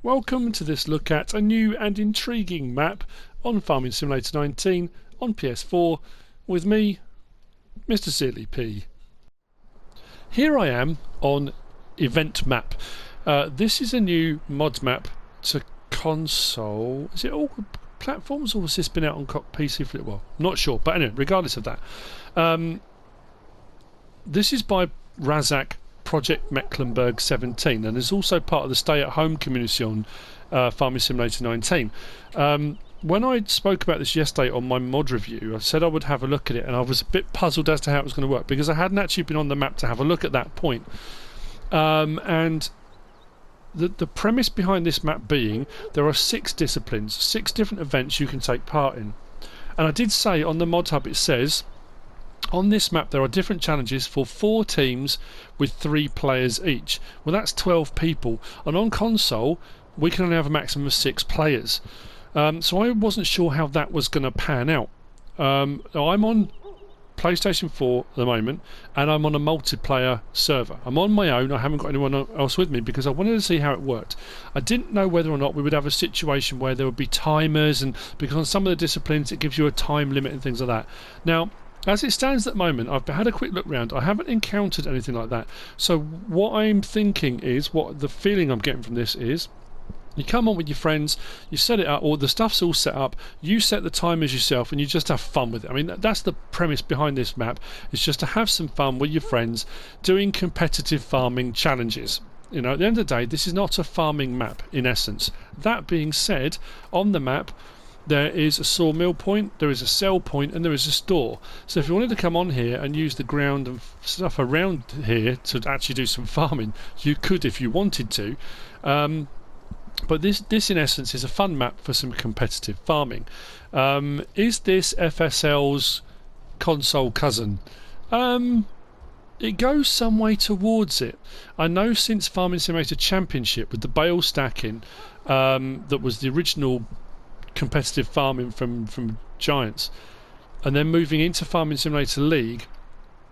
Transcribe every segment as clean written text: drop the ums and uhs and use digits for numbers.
Welcome to this look at a new and intriguing map on Farming Simulator 19 on PS4 with me, MrSealyp. Here I am on Event Map. This is a new mod map to console. Is it all platforms or has this been out on PC for a little while? Not sure, but anyway, regardless of that. This is by Razak Project Mecklenburg 17 and is also part of the stay-at-home community on Farming Simulator 19. When I spoke about this yesterday on my mod review, I said I would have a look at it, and I was a bit puzzled as to how it was going to work because I hadn't actually been on the map to have a look at that point. And the premise behind this map being there are 6 disciplines, 6 different events you can take part in. And I did say on the Modhub, it says on this map there are different challenges for 4 teams with 3 players each. Well, that's 12 people, and on console we can only have a maximum of 6 players. So I wasn't sure how that was going to pan out. I'm on PlayStation 4 at the moment, and I'm on a multiplayer server. I'm on my own. I haven't got anyone else with me because I wanted to see how it worked. I didn't know whether or not we would have a situation where there would be timers, and because on some of the disciplines it gives you a time limit and things like that. Now, as it stands at the moment, I've had a quick look round. I haven't encountered anything like that. So what I'm thinking is, what the feeling I'm getting from this is, you come on with your friends, you set it up, or the stuff's all set up, you set the timers yourself, and you just have fun with it. I mean, that's the premise behind this map, is just to have some fun with your friends doing competitive farming challenges. You know, at the end of the day, this is not a farming map, in essence. That being said, on the map, there is a sawmill point, there is a sell point, and there is a store. So if you wanted to come on here and use the ground and stuff around here to actually do some farming, you could if you wanted to. But this in essence is a fun map for some competitive farming. Is this FSL's console cousin? It goes some way towards it. I know since Farming Simulator Championship with the bale stacking, that was the original competitive farming from Giants, and then moving into Farming Simulator League,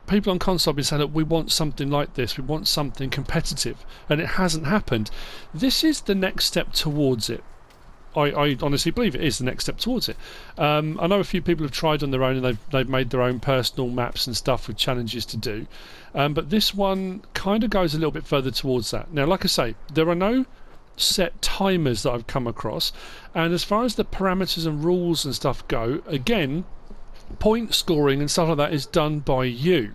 people on console have been saying that we want something like this, we want something competitive, and it hasn't happened. This is the next step towards it. I honestly believe it is the next step towards it. I know a few people have tried on their own, and they've made their own personal maps and stuff with challenges to do, but this one kind of goes a little bit further towards that. Now, like I say, there are no set timers that I've come across, and as far as the parameters and rules and stuff go, again, point scoring and stuff like that is done by you.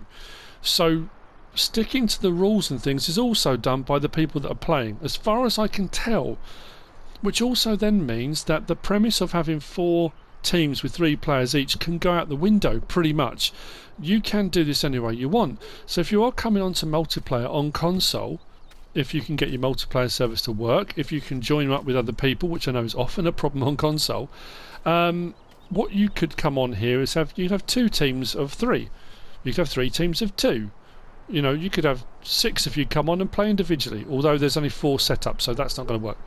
So sticking to the rules and things is also done by the people that are playing, as far as I can tell, which also then means that the premise of having 4 teams with 3 players each can go out the window pretty much. You can do this any way you want. So if you are coming on to multiplayer on console, if you can get your multiplayer service to work, if you can join up with other people, which I know is often a problem on console, what you could come on here is you'd have 2 teams of 3. You could have 3 teams of 2. You know, you could have 6 if you come on and play individually, although there's only 4 set up, so that's not going to work.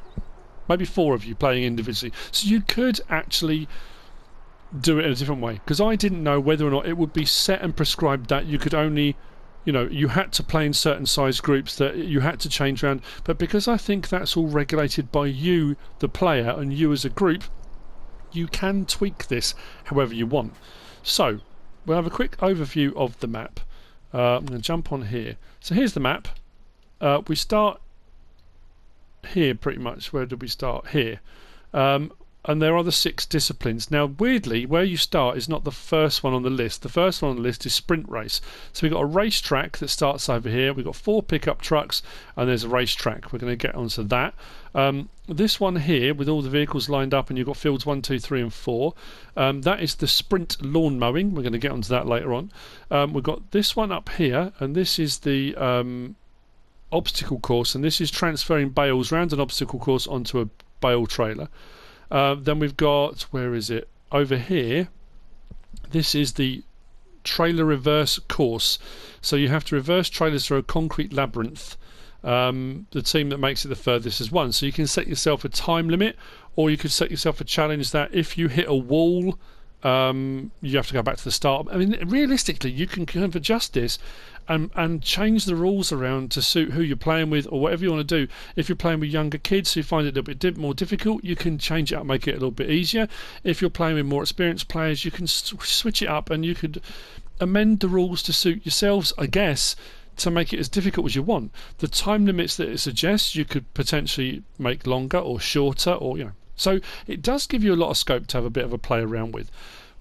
Maybe 4 of you playing individually. So you could actually do it in a different way, because I didn't know whether or not it would be set and prescribed that you could only, you know, you had to play in certain size groups, that you had to change around. But because I think that's all regulated by you, the player, and you as a group, you can tweak this however you want. So we'll have a quick overview of the map. I'm going to jump on here. So here's the map. We start here pretty much. Where did we start? Here. And there are the 6 disciplines. Now, weirdly, where you start is not the first one on the list. The first one on the list is sprint race. So we've got a racetrack that starts over here. We've got 4 pickup trucks, and there's a racetrack. We're going to get onto that. This one here, with all the vehicles lined up, and you've got fields 1, 2, 3, and 4. That is the sprint lawn mowing. We're going to get onto that later on. We've got this one up here, and this is the obstacle course, and this is transferring bales around an obstacle course onto a bale trailer. Then we've got, where is it? Over here. This is the trailer reverse course. So you have to reverse trailers through a concrete labyrinth. The team that makes it the furthest has won. So you can set yourself a time limit, or you could set yourself a challenge that if you hit a wall, you have to go back to the start. I mean, realistically, you can kind of adjust this, and change the rules around to suit who you're playing with or whatever you want to do. If you're playing with younger kids who find it a little bit more difficult, you can change it up, make it a little bit easier. If you're playing with more experienced players, you can switch it up, and you could amend the rules to suit yourselves, I guess, to make it as difficult as you want. The time limits that it suggests you could potentially make longer or shorter, or so it does give you a lot of scope to have a bit of a play around with.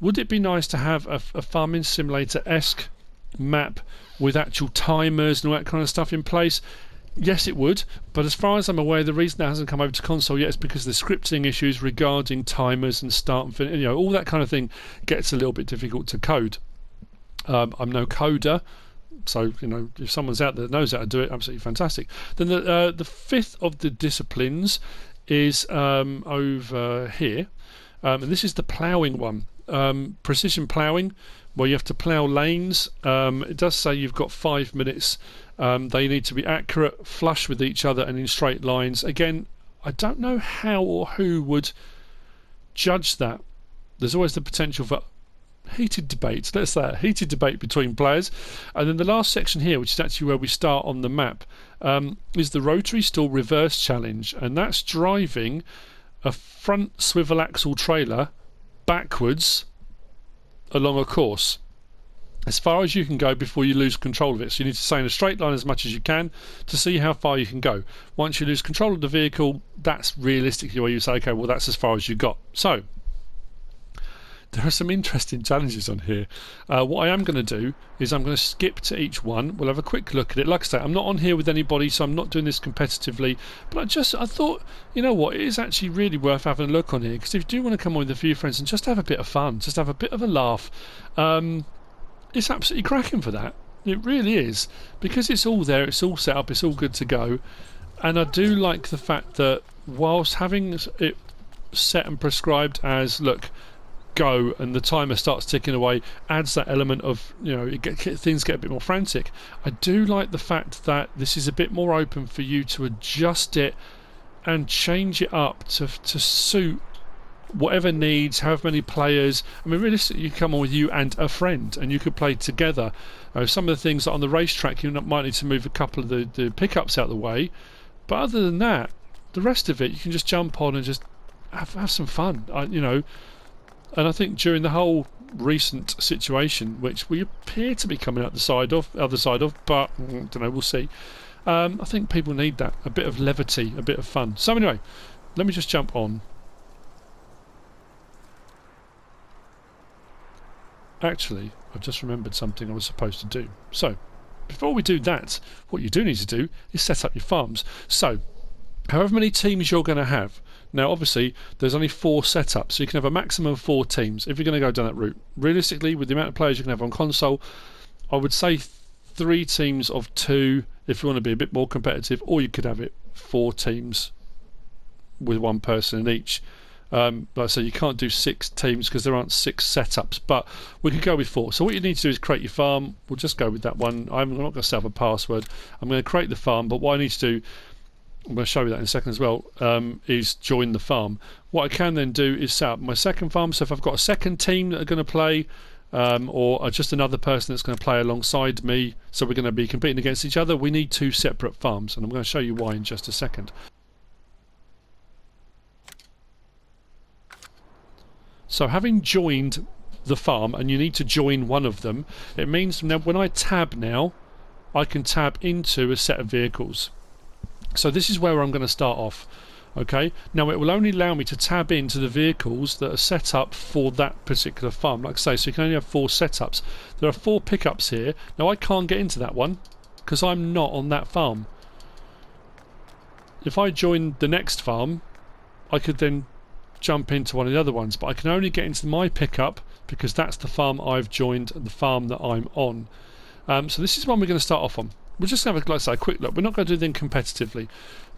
Would it be nice to have a farming simulator-esque map with actual timers and all that kind of stuff in place? Yes, it would, but as far as I'm aware, the reason that hasn't come over to console yet is because the scripting issues regarding timers and start and finish, all that kind of thing gets a little bit difficult to code. I'm no coder, so if someone's out there that knows how to do it, absolutely fantastic. Then the fifth of the disciplines is over here, and this is the ploughing one. Precision ploughing, where you have to plough lanes. It does say you've got 5 minutes. They need to be accurate, flush with each other, and in straight lines. Again, I don't know how or who would judge that. There's always the potential for heated debate. Let's say a heated debate between players. And then the last section here, which is actually where we start on the map, is the Rotary Stall Reverse Challenge, and that's driving a front swivel axle trailer backwards along a course as far as you can go before you lose control of it. So you need to stay in a straight line as much as you can to see how far you can go. Once you lose control of the vehicle, that's realistically where you say, okay, well, that's as far as you got. So there are some interesting challenges on here. What I am going to do is I'm going to skip to each one. We'll have a quick look at it. Like I say, I'm not on here with anybody, so I'm not doing this competitively. But I thought, you know what, it is actually really worth having a look on here, because if you do want to come on with a few friends and just have a bit of fun, just have a bit of a laugh, it's absolutely cracking for that. It really is, because it's all there, it's all set up, it's all good to go. And I do like the fact that whilst having it set and prescribed as, look, go, and the timer starts ticking away, adds that element of things get a bit more frantic. I do like the fact that this is a bit more open for you to adjust it and change it up to suit whatever needs, however many players. I mean, realistically, you come on with you and a friend, and you could play together. Some of the things that on the racetrack, you might need to move a couple of the pickups out of the way, but other than that, the rest of it, you can just jump on and just have some fun. And I think during the whole recent situation, which we appear to be coming out the other side of, but I don't know, we'll see. I think people need that, a bit of levity, a bit of fun. So anyway, let me just jump on. Actually, I've just remembered something I was supposed to do. So, before we do that, what you do need to do is set up your farms. So, however many teams you're going to have. Now, obviously, there's only 4 setups, so you can have a maximum of 4 teams if you're going to go down that route. Realistically, with the amount of players you can have on console, I would say 3 teams of 2 if you want to be a bit more competitive, or you could have it 4 teams with 1 person in each. Like I say, you can't do 6 teams because there aren't 6 setups, but we could go with 4. So what you need to do is create your farm. We'll just go with that one. I'm not going to set up a password. I'm going to create the farm, but what I need to do, I'm going to show you that in a second as well, is join the farm. What I can then do is set up my second farm. So if I've got a second team that are going to play, or just another person that's going to play alongside me, so we're going to be competing against each other, we need 2 separate farms, and I'm going to show you why in just a second. So having joined the farm, and you need to join one of them, it means now when I tab now, I can tab into a set of vehicles. So this is where I'm going to start off. Okay, now it will only allow me to tab into the vehicles that are set up for that particular farm. Like I say, so you can only have 4 setups. There are 4 pickups here. Now I can't get into that one because I'm not on that farm. If I join the next farm, I could then jump into one of the other ones, but I can only get into my pickup because that's the farm I've joined and the farm that I'm on. So this is one we're going to start off on. We'll just have a quick look. We're not going to do anything competitively,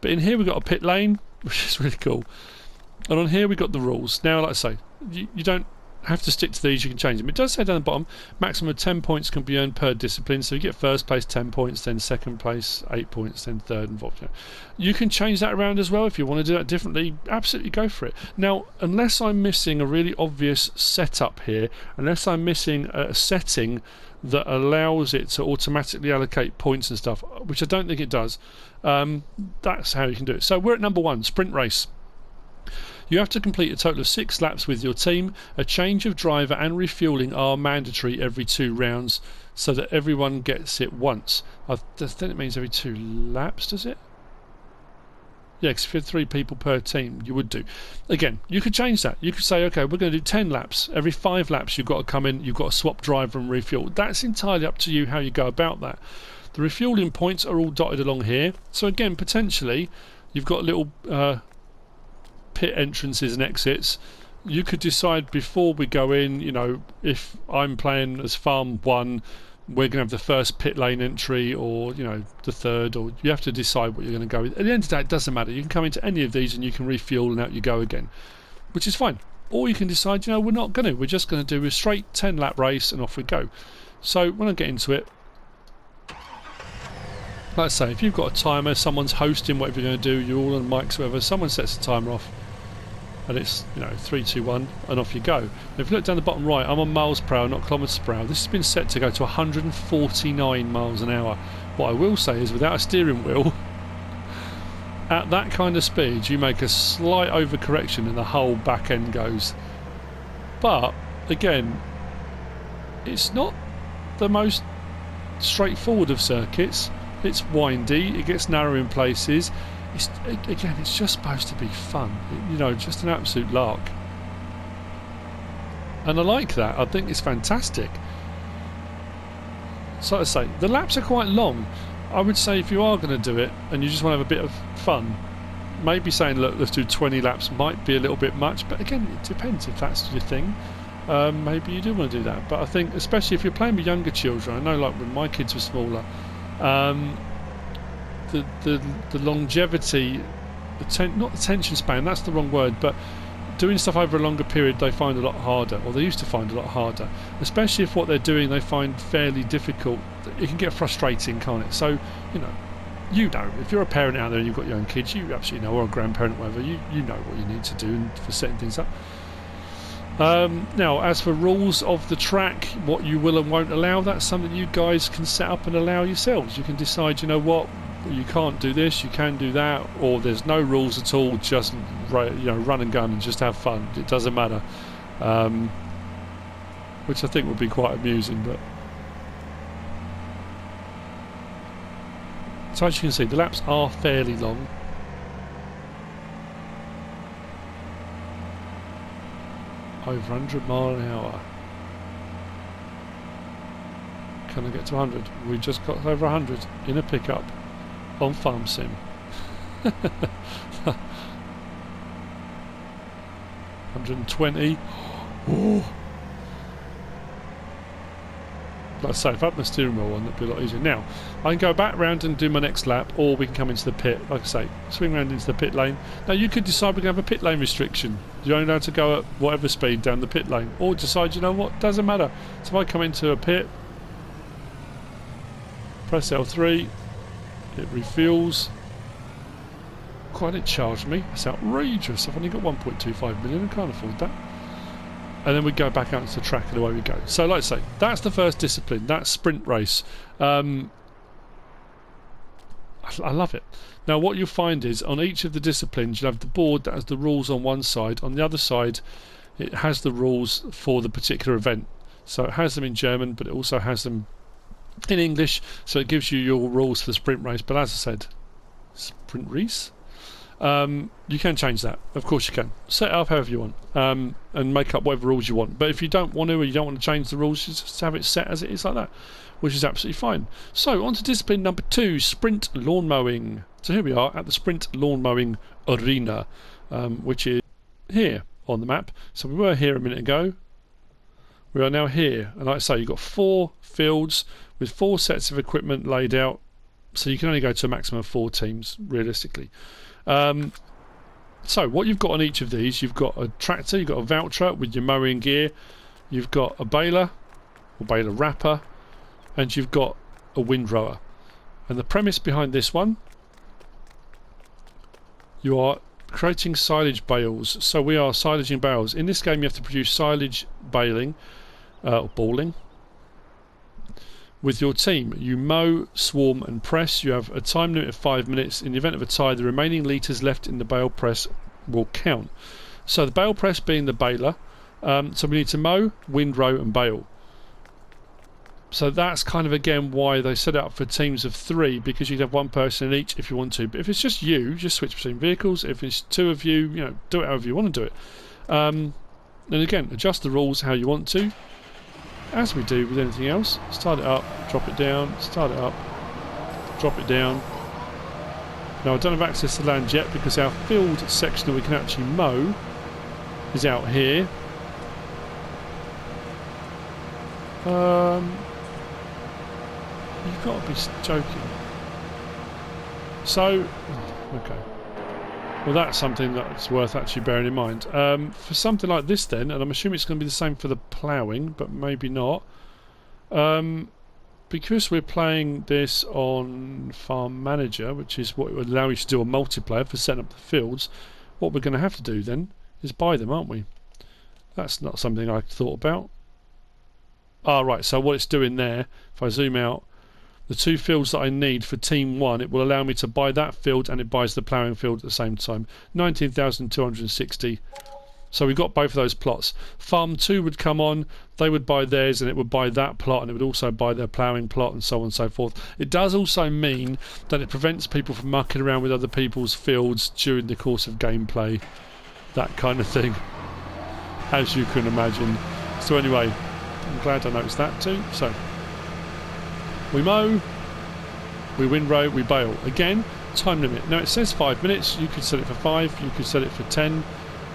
but in here we've got a pit lane, which is really cool, and on here we've got the rules. Now, like I say, you don't have to stick to these, you can change them. It does say down the bottom, maximum of 10 points can be earned per discipline, so you get first place 10 points, then second place 8 points, then third and fourth. You can change that around as well if you want to do that differently. Absolutely go for it. Now, unless I'm missing a really obvious setup here, unless I'm missing a setting that allows it to automatically allocate points and stuff, which I don't think it does. That's how you can do it. So we're at number 1, sprint race. You have to complete a total of 6 laps with your team. A change of driver and refueling are mandatory every 2 rounds, so that everyone gets it once. I think it means every 2 laps, does it? Yeah, because if you had 3 people per team, you would do. Again, you could change that. You could say, okay, we're going to do 10 laps. Every 5 laps you've got to come in, you've got to swap driver and refuel. That's entirely up to you how you go about that. The refueling points are all dotted along here. So again, potentially, you've got little pit entrances and exits. You could decide before we go in, you know, if I'm playing as farm 1, we're going to have the first pit lane entry, or, you know, the third, or you have to decide what you're going to go with. At the end of the day, it doesn't matter. You can come into any of these and you can refuel and out you go again, which is fine. Or you can decide, you know, we're not going to. We're just going to do a straight 10-lap race and off we go. So when I get into it, like I say, if you've got a timer, someone's hosting whatever you're going to do, you're all on mics, whatever, someone sets the timer off, and it's, you know, 3, 2, 1, and off you go. If you look down the bottom right, I'm on miles per hour, not kilometres per hour. This has been set to go to 149 miles an hour. What I will say is, without a steering wheel, at that kind of speed, you make a slight overcorrection and the whole back end goes. But, again, it's not the most straightforward of circuits. It's windy, it gets narrow in places. Again, it's just supposed to be fun, you know, just an absolute lark. And I like that. I think it's fantastic. So I say, the laps are quite long. I would say if you are going to do it and you just want to have a bit of fun, maybe saying, look, let's do 20 laps might be a little bit much, but again, it depends if that's your thing. Maybe you do want to do that. But I think, especially if you're playing with younger children, I know, like when my kids were smaller, the longevity, not attention span, that's the wrong word, but doing stuff over a longer period they find a lot harder, or they used to find a lot harder, especially if what they're doing they find fairly difficult. It can get frustrating, can't it? So, you know, if you're a parent out there and you've got young kids, you absolutely know, or a grandparent, whatever, you know what you need to do for setting things up. Now, as for rules of the track, what you will and won't allow, that's something you guys can set up and allow yourselves. You can decide, you know what, you can't do this, you can do that, or there's no rules at all, just, you know, run and gun and just have fun. It doesn't matter, which I think would be quite amusing. But so as you can see, the laps are fairly long. Over 100 mile an hour. Can I get to 100? We just got over 100 in a pickup on Farm Sim. 120. Oh. Like I say, if I had my steering wheel on, that'd be a lot easier. Now, I can go back round and do my next lap, or we can come into the pit. Like I say, swing round into the pit lane. Now, you could decide we're going to have a pit lane restriction. You're only allowed to go at whatever speed down the pit lane, or decide, you know what, doesn't matter. So if I come into a pit, press L3, it refuels. Quite, it charged me. It's outrageous. I've only got 1.25 million. I can't afford that. And then we go back out into the track and away we go. So like I say, that's the first discipline. That's sprint race. I love it. Now what you'll find is on each of the disciplines you'll have the board that has the rules on one side. On the other side it has the rules for the particular event. So it has them in German, but it also has them in English. So it gives you your rules for the sprint race. But as I said, sprint race? You can change that, of course you can. Set it up however you want, and make up whatever rules you want. But if you don't want to, or you don't want to change the rules, just have it set as it is like that, which is absolutely fine. So on to discipline number 2, sprint lawn mowing. So here we are at the sprint lawn mowing arena, which is here on the map. So we were here a minute ago. We are now here, and like I say, you've got 4 fields with 4 sets of equipment laid out. So you can only go to a maximum of 4 teams realistically. So what you've got on each of these, you've got a tractor, you've got a voucher with your mowing gear, you've got a baler or baler wrapper, and you've got a windrower. And the premise behind this one, you are creating silage bales. So we are silaging bales. In this game you have to produce silage baling or balling. with your team. You mow, swarm and press. You have a time limit of 5 minutes. In the event of a tie, the remaining litres left in the bale press will count. So the bale press being the baler, so we need to mow, windrow and bale. So that's kind of again why they set it up for teams of 3, because you'd have one person in each if you want to. But if it's just you, just switch between vehicles. If it's 2 of you, you know, do it however you want to do it. And again, adjust the rules how you want to, as we do with anything else. Start it up, drop it down, start it up, drop it down. Now I don't have access to land yet because our field section that we can actually mow is out here. You've got to be joking. So, okay. Well, that's something that's worth actually bearing in mind. For something like this then, and I'm assuming it's going to be the same for the ploughing, but maybe not. Because we're playing this on Farm Manager, which is what it would allow you to do a multiplayer for setting up the fields, what we're going to have to do then is buy them, aren't we? That's not something I thought about. Ah, right, so what it's doing there, if I zoom out, the 2 fields that I need for Team 1, it will allow me to buy that field and it buys the ploughing field at the same time. 19,260. So we've got both of those plots. Farm 2 would come on, they would buy theirs and it would buy that plot and it would also buy their ploughing plot and so on and so forth. It does also mean that it prevents people from mucking around with other people's fields during the course of gameplay. That kind of thing, as you can imagine. So anyway, I'm glad I noticed that too. So we mow, we windrow, we bale. Again, time limit. Now it says 5 minutes. You could set it for 5. You could set it for 10.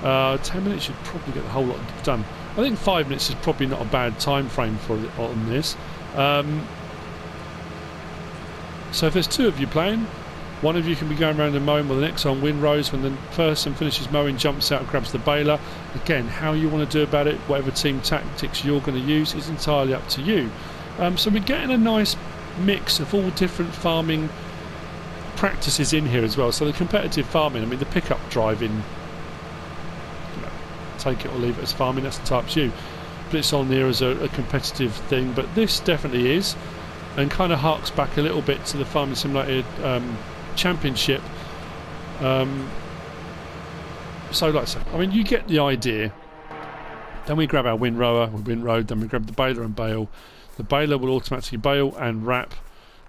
10 minutes you'd probably get the whole lot done. I think 5 minutes is probably not a bad time frame for it on this. So if there's 2 of you playing, one of you can be going around and mowing while the next one windrows. When the person finishes mowing, jumps out and grabs the baler. Again, how you want to do about it, whatever team tactics you're going to use, is entirely up to you. So we're getting a nice mix of all different farming practices in here as well. So the competitive farming, I mean the pickup driving, you know, take it or leave it as farming, that's entirely up to you. But it's on there as a competitive thing. But this definitely is, and kind of harks back a little bit to the Farming Simulator Championship. So like I said, I mean you get the idea. Then we grab our windrower, we windrow, then we grab the baler and bale. The baler will automatically bale and wrap.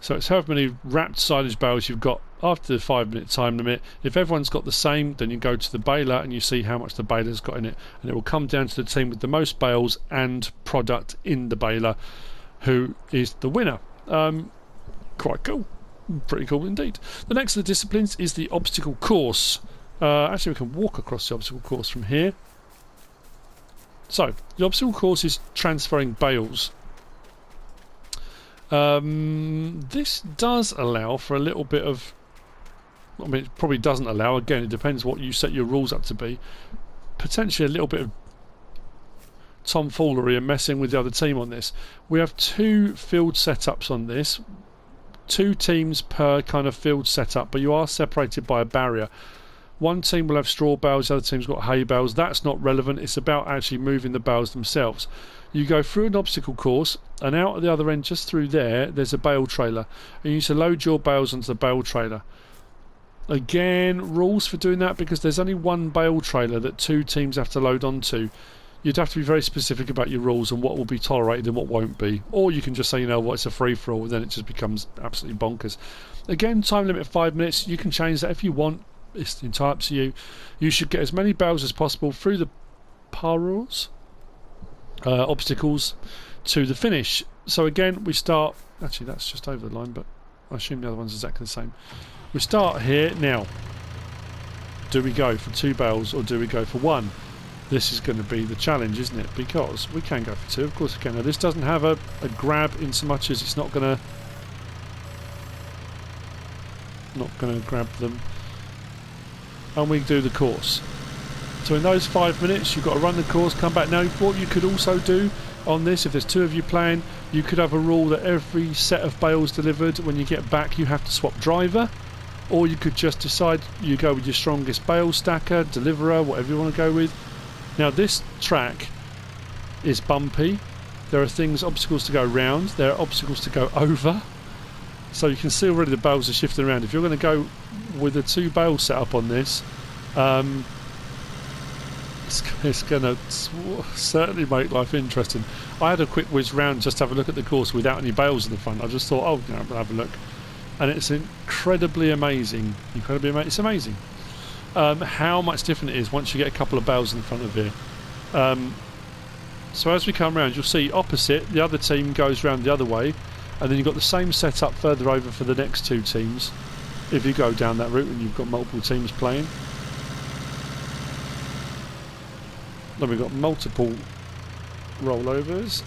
So it's however many wrapped silage bales you've got after the 5 minute time limit. If everyone's got the same, then you go to the baler and you see how much the baler's got in it. And it will come down to the team with the most bales and product in the baler who is the winner. Quite cool. Pretty cool indeed. The next of the disciplines is the obstacle course. Actually we can walk across the obstacle course from here. So the obstacle course is transferring bales. This does allow for a little bit of, I mean it probably doesn't allow, again it depends what you set your rules up to be, potentially a little bit of tomfoolery and messing with the other team on this. We have 2 field setups on this, 2 teams per kind of field setup, but you are separated by a barrier. One team will have straw bales, the other team's got hay bales. That's not relevant, it's about actually moving the bales themselves. You go through an obstacle course and out at the other end, just through there's a bale trailer, and you need to load your bales onto the bale trailer. Again, rules for doing that, because there's only one bale trailer that 2 teams have to load onto. You'd have to be very specific about your rules and what will be tolerated and what won't be. Or you can just say, you know what, it's a free-for-all, and then it just becomes absolutely bonkers. Again, time limit 5 minutes. You can change that if you want. It's entirely up to you. You should get as many bales as possible through the parcours, obstacles, to the finish. So again, we start, actually that's just over the line, but I assume the other one's exactly the same. We start here now. Do we go for 2 bales or do we go for 1? This is going to be the challenge, isn't it? Because we can go for 2, of course we can. Now this doesn't have a grab in so much as it's not going to grab them. And we do the course. So in those 5 minutes you've got to run the course, come back. Now what you could also do on this, if there's 2 of you playing, you could have a rule that every set of bales delivered, when you get back you have to swap driver, or you could just decide you go with your strongest bale stacker, deliverer, whatever you want to go with. Now this track is bumpy, There are things, obstacles to go round. There are obstacles to go over. So you can see already the bales are shifting around. If you're going to go with a 2 bale setup on this, it's going to certainly make life interesting. I had a quick whiz round just to have a look at the course without any bales in the front. I just thought, oh, you know, I'm going to have a look. And it's incredibly amazing. It's amazing how much different it is once you get a couple of bales in front of here. So as we come around, you'll see opposite, the other team goes round the other way, and then you've got the same setup further over for the next 2 teams if you go down that route and you've got multiple teams playing. Then we've got multiple rollovers.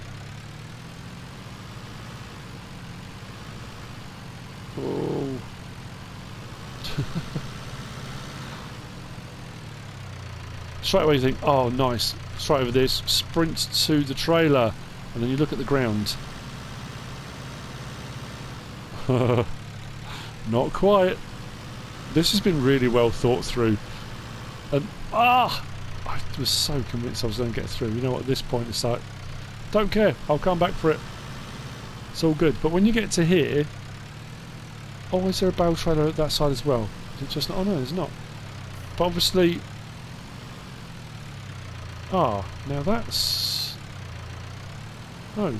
Oh. Straight away you think, oh nice, straight over this, sprint to the trailer, and then you look at the ground. Not quite. This has been really well thought through, and I was so convinced I was going to get through. You know what, at this point it's like, don't care, I'll come back for it, it's all good. But when you get to here, oh, is there a bale trailer at that side as well? Is it just not? Oh no, there's not. But obviously, now that's, oh, well,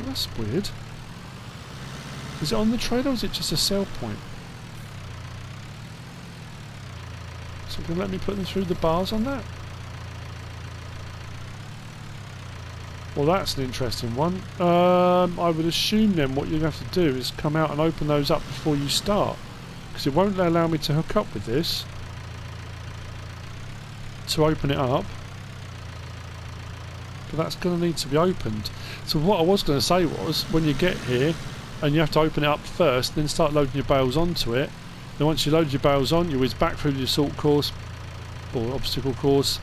that's weird. Is it on the trailer or is it just a sell point? So you can let me put them through the bars on that? Well, that's an interesting one. I would assume then what you're going to have to do is come out and open those up before you start, because it won't allow me to hook up with this to open it up, but that's going to need to be opened. So what I was going to say was, when you get here and you have to open it up first, then start loading your bales onto it. Then once you load your bales on, you whiz back through the assault course or obstacle course.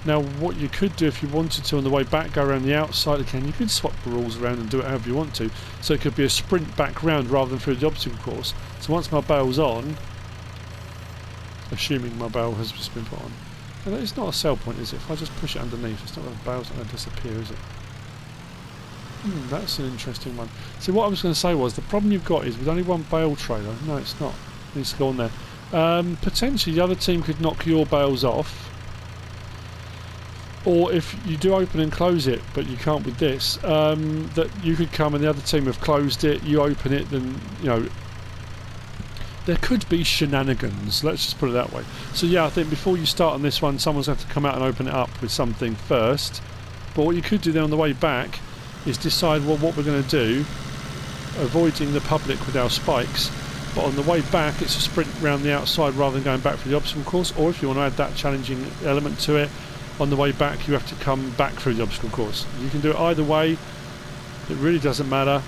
Now what you could do if you wanted to on the way back, go around the outside again. You could swap the rules around and do it however you want to, so it could be a sprint back round rather than through the obstacle course. So once my bale's on, assuming my bale has just been put on, and it's not a sell point, is it? If I just push it underneath, it's not going to, bale's not going to disappear, is it? That's an interesting one. See, what I was going to say was, the problem you've got is with only one bale trailer, no it's not, it needs to go on there. Potentially the other team could knock your bales off, or if you do open and close it, but you can't with this, that you could come and the other team have closed it, you open it, then, you know, there could be shenanigans, let's just put it that way. So yeah, I think before you start on this one, someone's going to have to come out and open it up with something first. But what you could do then on the way back is decide, well, what we're going to do, avoiding the public with our spikes, but on the way back it's a sprint round the outside rather than going back for the obstacle course. Or if you want to add that challenging element to it, on the way back you have to come back through the obstacle course. You can do it either way, it really doesn't matter.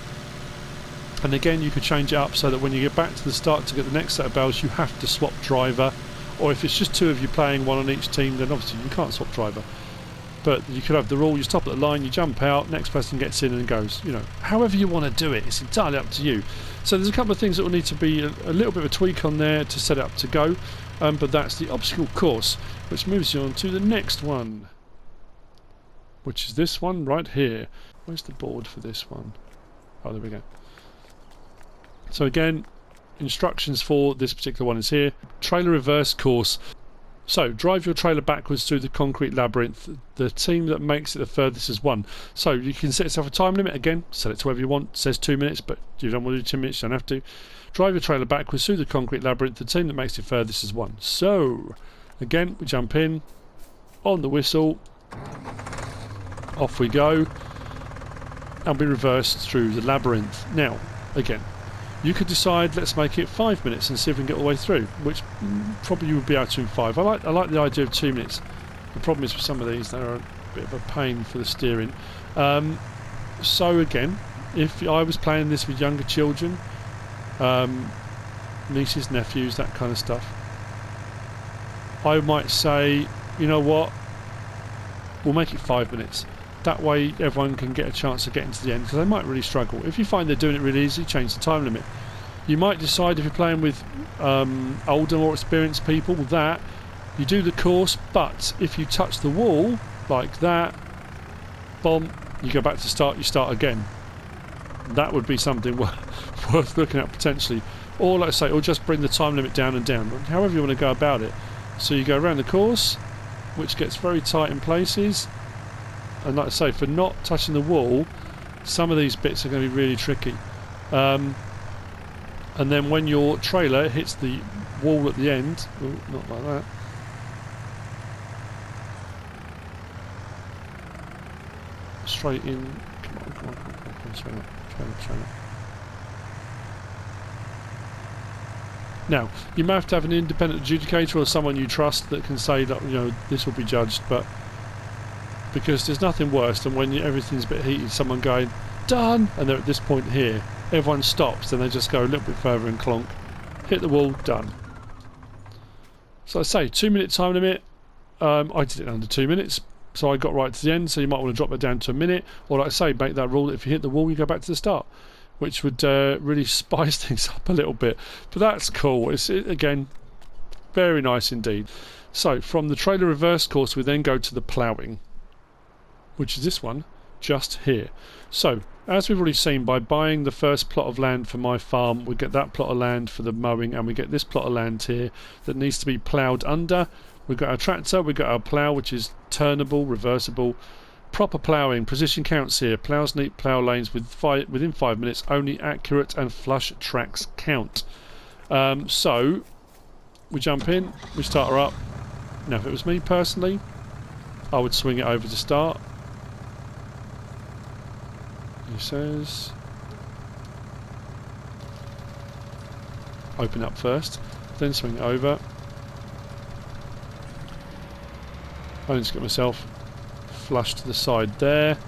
And again, you could change it up so that when you get back to the start to get the next set of bales, you have to swap driver. Or if it's just 2 of you playing, 1 on each team, then obviously you can't swap driver. But you could have the rule, you stop at the line, you jump out, next person gets in and goes. You know, however you want to do it, it's entirely up to you. So there's a couple of things that will need to be a little bit of a tweak on there to set it up to go. But that's the obstacle course, which moves you on to the next one, which is this one right here. Where's the board for this one? Oh, there we go. So again, instructions for this particular one is here. Trailer reverse course. So drive your trailer backwards through the concrete labyrinth. The team that makes it the furthest is 1. So you can set yourself a time limit. Again, set it to whatever you want. It says 2 minutes, but if you don't want to do 2 minutes, you don't have to. Drive your trailer backwards through the concrete labyrinth. The team that makes it furthest is 1. So again, we jump in on the whistle. Off we go, and we reverse through the labyrinth. Now, again, you could decide, let's make it 5 minutes and see if we can get all the way through, which probably you would be able to in 5. I like the idea of 2 minutes. The problem is with some of these, they're a bit of a pain for the steering. So again, if I was playing this with younger children, nieces, nephews, that kind of stuff, I might say, you know what, we'll make it 5 minutes. That way everyone can get a chance of getting to the end, because they might really struggle. If you find they're doing it really easy, change the time limit. You might decide, if you're playing with older, more experienced people, that you do the course, but if you touch the wall like that, bomb, you go back to start, you start again. That would be something worth looking at potentially. Or like I say, or just bring the time limit down and down, however you want to go about it. So you go around the course, which gets very tight in places, and like I say, for not touching the wall, some of these bits are going to be really tricky. And then when your trailer hits the wall at the end, ooh, not like that. Straight in. Come on, trailer. Now, you may have to have an independent adjudicator or someone you trust that can say that, you know, this will be judged, but because there's nothing worse than when everything's a bit heated, someone going, done, and they're at this point here, everyone stops, then they just go a little bit further and clonk, hit the wall, done. So I say, 2 minute time limit, I did it in under 2 minutes, so I got right to the end, so you might want to drop that down to a minute, or like I say, make that rule that if you hit the wall, you go back to the start, which would really spice things up a little bit. But that's cool. Again, very nice indeed. So from the trailer reverse course, we then go to the ploughing, which is this one just here. So as we've already seen, by buying the first plot of land for my farm, we get that plot of land for the mowing, and we get this plot of land here that needs to be ploughed under. We've got our tractor, we've got our plough, which is turnable, reversible. Proper ploughing, precision counts here. Ploughs neat plough lanes within 5 minutes. Only accurate and flush tracks count. So we jump in, we start her up. Now if it was me personally, I would swing it over to start. He says open up first, then swing it over. I just got myself flush to the side there,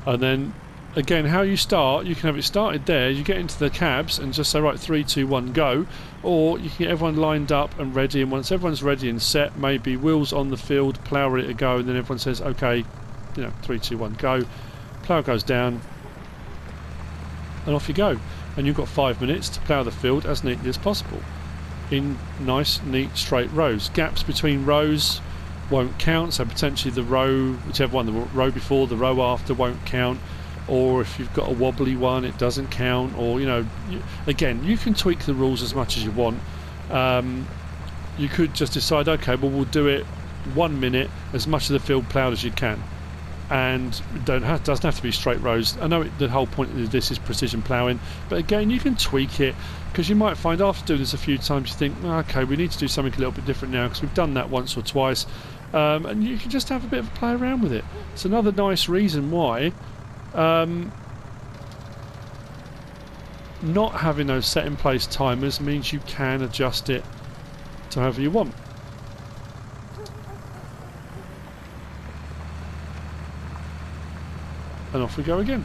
and then again, how you start, you can have it started there, you get into the cabs and just say right, 3, 2, 1, go, or you can get everyone lined up and ready, and once everyone's ready and set, maybe wheels on the field, plough ready to go, and then everyone says okay, you know, 3, 2, 1, go, plough goes down and off you go, and you've got 5 minutes to plough the field as neatly as possible in nice neat straight rows. Gaps between rows won't count, so potentially the row, whichever one, the row before, the row after won't count, or if you've got a wobbly one it doesn't count, or you know, again, you can tweak the rules as much as you want. You could just decide, okay, well we'll do it 1 minute, as much of the field ploughed as you can, and doesn't have to be straight rows. I know the whole point of this is precision ploughing, but again, you can tweak it, because you might find after doing this a few times you think, okay, we need to do something a little bit different now because we've done that once or twice. And you can just have a bit of a play around with it. It's another nice reason why not having those set in place timers means you can adjust it to however you want. And off we go again,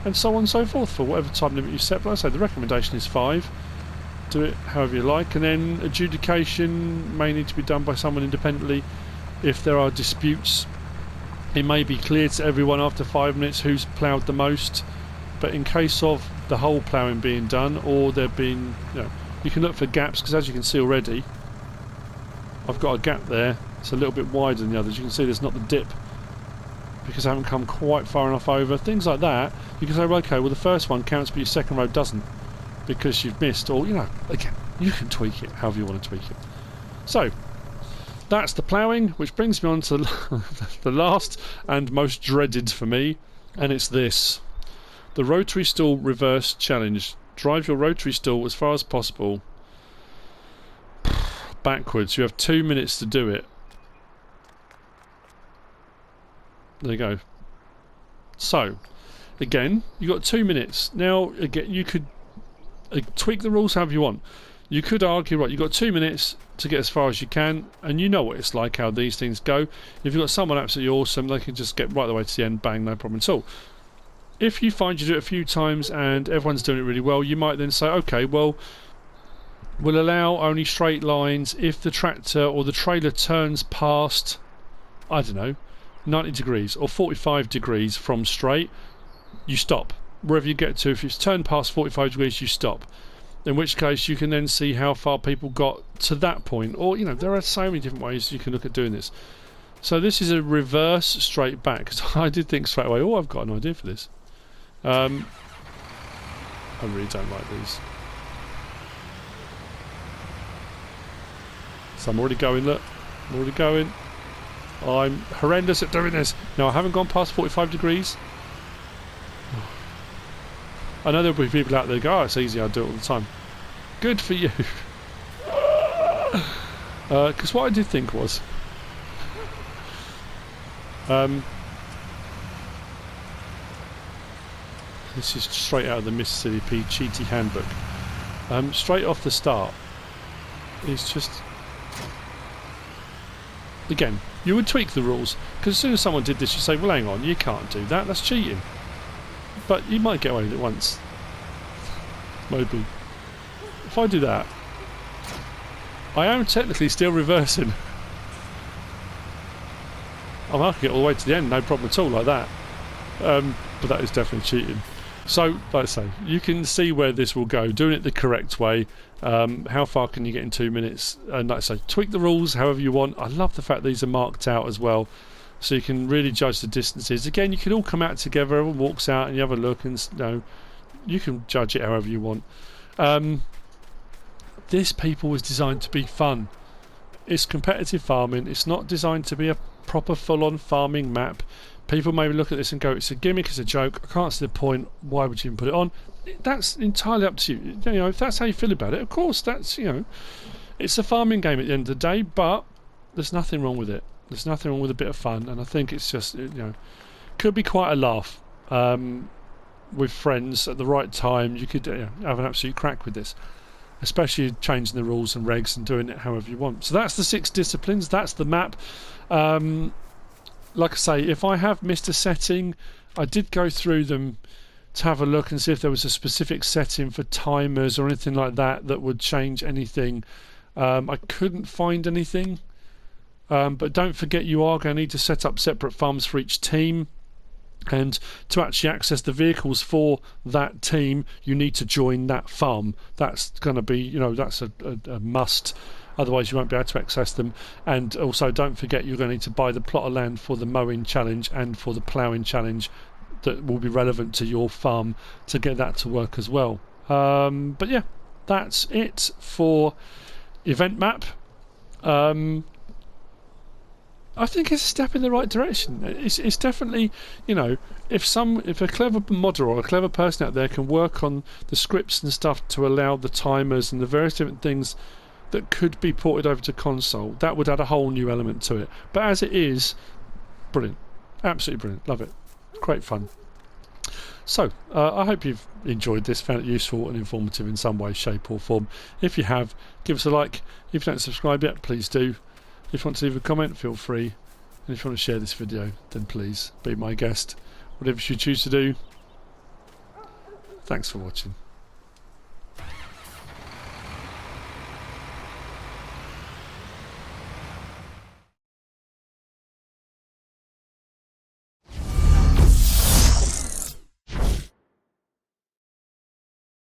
and so on and so forth for whatever time limit you set. But like I say, the recommendation is 5. Do it however you like, and then adjudication may need to be done by someone independently. If there are disputes, it may be clear to everyone after 5 minutes who's ploughed the most, but in case of the whole ploughing being done, or there being, you know, you can look for gaps, because as you can see already, I've got a gap there. It's a little bit wider than the others. You can see there's not the dip because I haven't come quite far enough over. Things like that, you can say, well, okay, well the first one counts but your second row doesn't because you've missed, or, you know, again, you can tweak it however you want to tweak it. So that's the ploughing, which brings me on to the last and most dreaded for me, and it's this: the rotary stool reverse challenge. Drive your rotary stool as far as possible backwards. You have 2 minutes to do it. There you go. So again, you've got 2 minutes. Now again, you could tweak the rules however you want. You could argue, right, you've got 2 minutes to get as far as you can, and you know what it's like, how these things go. If you've got someone absolutely awesome, they can just get right the way to the end, bang, no problem at all. If you find you do it a few times and everyone's doing it really well, you might then say, okay, well, we'll allow only straight lines if the tractor or the trailer turns past, I don't know, 90 degrees or 45 degrees from straight, you stop. Wherever you get to, if it's turned past 45 degrees, you stop. In which case you can then see how far people got to that point. Or, you know, there are so many different ways you can look at doing this. So this is a reverse straight back, because I did think straight away, oh, I've got an idea for this. I really don't like these. So I'm already going, look. I'm already going. I'm horrendous at doing this. No, I haven't gone past 45 degrees. I know there'll be people out there who go, oh, it's easy, I do it all the time. Good for you. Because what I did think was... this is straight out of the MrSealyp Cheaty Handbook. Straight off the start, it's just... Again, you would tweak the rules, because as soon as someone did this, you say, well, hang on, you can't do that, that's cheating. But you might get away with it once. Maybe. If I do that, I am technically still reversing. I might get all the way to the end, no problem at all, like that. But that is definitely cheating. So, like I say, you can see where this will go, doing it the correct way. How far can you get in 2 minutes? And like I say, tweak the rules however you want. I love the fact these are marked out as well, so you can really judge the distances. Again, you can all come out together, everyone walks out and you have a look, and you can judge it however you want. This people was designed to be fun. It's competitive farming. It's not designed to be a proper full-on farming map. People maybe look at this and go, it's a gimmick, it's a joke, I can't see the point, why would you even put it on? That's entirely up to you. You know, if that's how you feel about it, of course, that's, you know, it's a farming game at the end of the day, but there's nothing wrong with it. There's nothing wrong with a bit of fun, and I think it's just, you know, could be quite a laugh with friends at the right time. You could have an absolute crack with this, especially changing the rules and regs and doing it however you want. So that's the 6 disciplines, that's the map. Like I say, if I have missed a setting, I did go through them to have a look and see if there was a specific setting for timers or anything like that that would change anything. I couldn't find anything, but don't forget you are going to need to set up separate farms for each team, and to actually access the vehicles for that team you need to join that farm. That's going to be, you know, that's a must. Otherwise you won't be able to access them. And also don't forget you're going to need to buy the plot of land for the mowing challenge and for the ploughing challenge that will be relevant to your farm to get that to work as well. But yeah, that's it for event map. I think it's a step in the right direction. It's definitely, you know, if a clever modder or a clever person out there can work on the scripts and stuff to allow the timers and the various different things that could be ported over to console, that would add a whole new element to it. But as it is, brilliant, absolutely brilliant, love it, great fun. So I hope you've enjoyed this, found it useful and informative in some way, shape or form. If you have, give us a like. If you don't subscribe yet, please do. If you want to leave a comment, feel free. And if you want to share this video, then please be my guest. Whatever you choose to do. Thanks for watching.